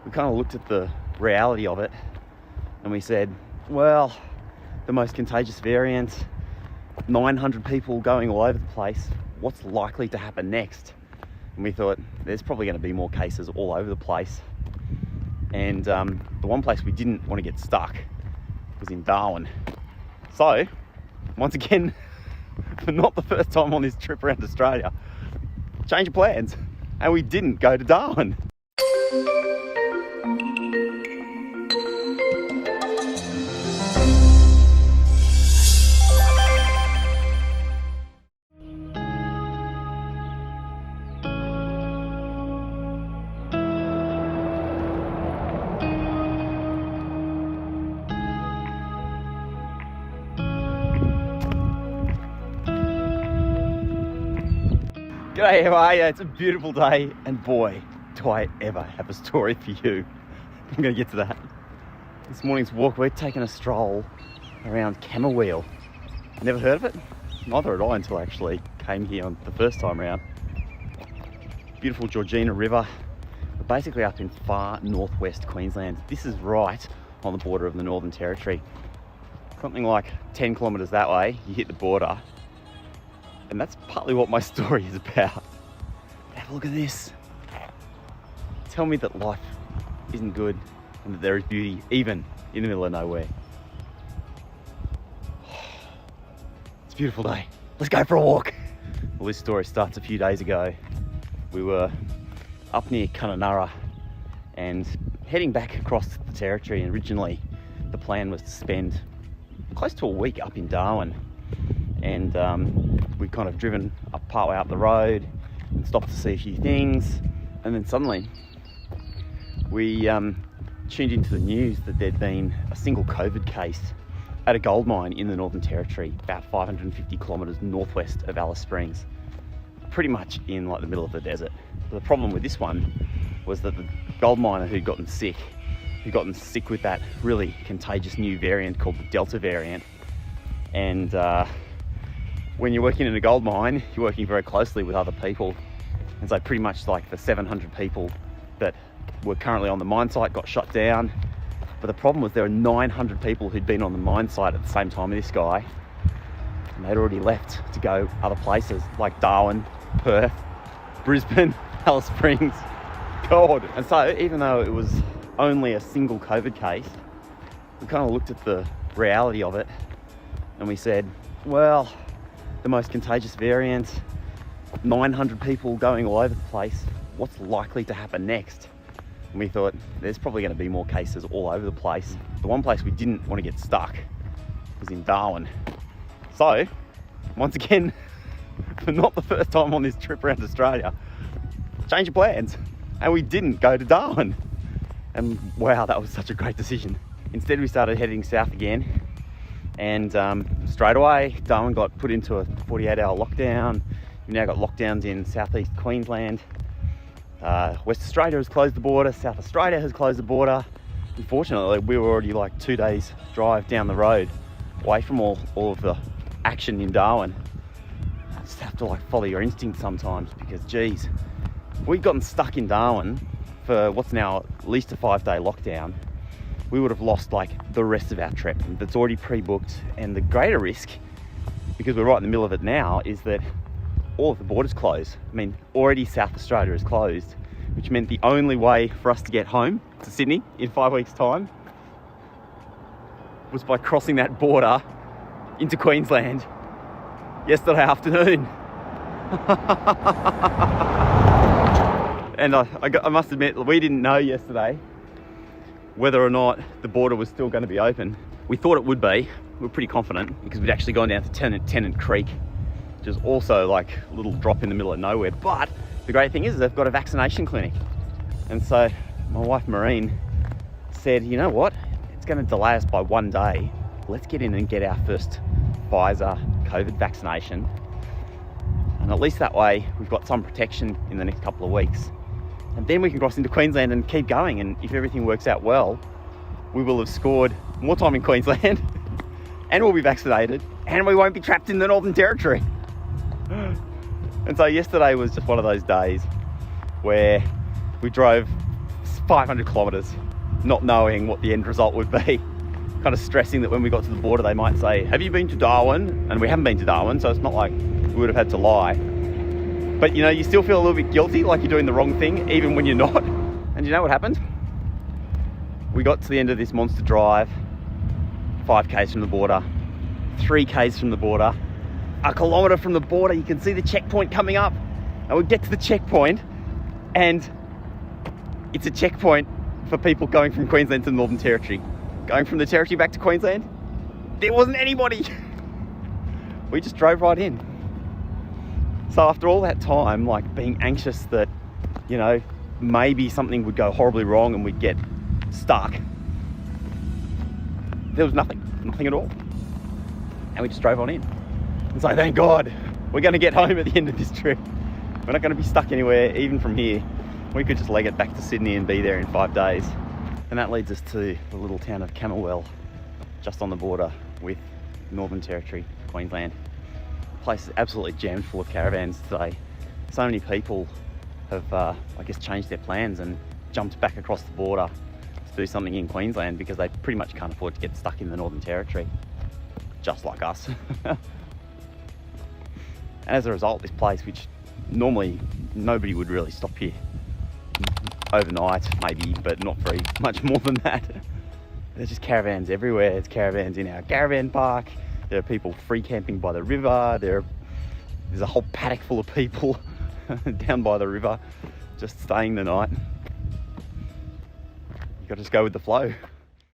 we kind of looked at the reality of it and we said, well, the most contagious variant, 900 people going all over the place, what's likely to happen next? And we thought there's probably going to be more cases all over the place. And the one place we didn't want to get stuck was in Darwin. So, once again, for not the first time on this trip around Australia, change of plans, and we didn't go to Darwin. G'day, how are you? It's a beautiful day, and boy, do I ever have a story for you. I'm going to get to that. This morning's walk, we're taking a stroll around Camooweal. Never heard of it? Neither had I until I actually came here on the first time around. Beautiful Georgina River. We're basically up in far northwest Queensland. This is right on the border of the Northern Territory. Something like 10 kilometres that way, you hit the border. And that's partly what my story is about. Have a look at this. Tell me that life isn't good and that there is beauty even in the middle of nowhere. It's a beautiful day. Let's go for a walk. Well, this story starts a few days ago. We were up near Kununurra and heading back across the territory. And originally the plan was to spend close to a week up in Darwin. And we'd kind of driven up partway up the road and stopped to see a few things, and then suddenly we tuned into the news that there'd been a single COVID case at a gold mine in the Northern Territory, about 550 kilometres northwest of Alice Springs, pretty much in like the middle of the desert. But the problem with this one was that the gold miner who'd gotten sick with that really contagious new variant called the Delta variant. And when you're working in a gold mine, you're working very closely with other people. And so pretty much like the 700 people that were currently on the mine site got shut down. But the problem was there were 900 people who'd been on the mine site at the same time as this guy. And they'd already left to go other places like Darwin, Perth, Brisbane, Alice Springs. God. And so even though it was only a single COVID case, we kind of looked at the reality of it and we said, well, the most contagious variant, 900 people going all over the place, what's likely to happen next? And we thought there's probably going to be more cases all over the place. The one place we didn't want to get stuck was in Darwin. So, once again, for not the first time on this trip around Australia, change of plans, and we didn't go to Darwin. And wow, that was such a great decision. Instead, we started heading south again. And straight away, Darwin got put into a 48-hour lockdown. We've now got lockdowns in southeast Queensland. West Australia has closed the border. South Australia has closed the border. Unfortunately, we were already like 2 days drive down the road away from all of the action in Darwin. I just have to like follow your instinct sometimes because, geez, we've gotten stuck in Darwin for what's now at least a 5-day lockdown. We would have lost like the rest of our trip that's already pre-booked. And the greater risk, because we're right in the middle of it now, is that all of the borders close. I mean, already South Australia is closed, which meant the only way for us to get home to Sydney in 5 weeks' time was by crossing that border into Queensland yesterday afternoon. And I must admit, we didn't know yesterday whether or not the border was still going to be open. We thought it would be. We were pretty confident because we'd actually gone down to Tennant Creek, which is also like a little drop in the middle of nowhere. But the great thing is they've got a vaccination clinic. And so my wife Maureen said, you know what? It's going to delay us by 1 day. Let's get in and get our first Pfizer COVID vaccination. And at least that way we've got some protection in the next couple of weeks. And then we can cross into Queensland and keep going. And if everything works out well, we will have scored more time in Queensland and we'll be vaccinated and we won't be trapped in the Northern Territory. And so yesterday was just one of those days where we drove 500 kilometers, not knowing what the end result would be. Kind of stressing that when we got to the border, they might say, have you been to Darwin? And we haven't been to Darwin, so it's not like we would have had to lie. But you know, you still feel a little bit guilty, like you're doing the wrong thing, even when you're not. And you know what happened? We got to the end of this monster drive, 5Ks from the border, 3Ks from the border, a kilometre from the border. You can see the checkpoint coming up. And we get to the checkpoint, and it's a checkpoint for people going from Queensland to the Northern Territory. Going from the Territory back to Queensland, there wasn't anybody. We just drove right in. So after all that time, like being anxious that, you know, maybe something would go horribly wrong and we'd get stuck, there was nothing at all. And we just drove on in. And so thank God, we're going to get home at the end of this trip. We're not going to be stuck anywhere, even from here. We could just leg it back to Sydney and be there in 5 days. And that leads us to the little town of Camooweal, just on the border with Northern Territory, Queensland. The place is absolutely jammed full of caravans today. So many people have, I guess, changed their plans and jumped back across the border to do something in Queensland because they pretty much can't afford to get stuck in the Northern Territory, just like us. And as a result, this place, which normally nobody would really stop here, overnight maybe, but not very much more than that. There's just caravans everywhere. There's caravans in our caravan park. There are people free camping by the river. There's a whole paddock full of people down by the river just staying the night. You got to just go with the flow.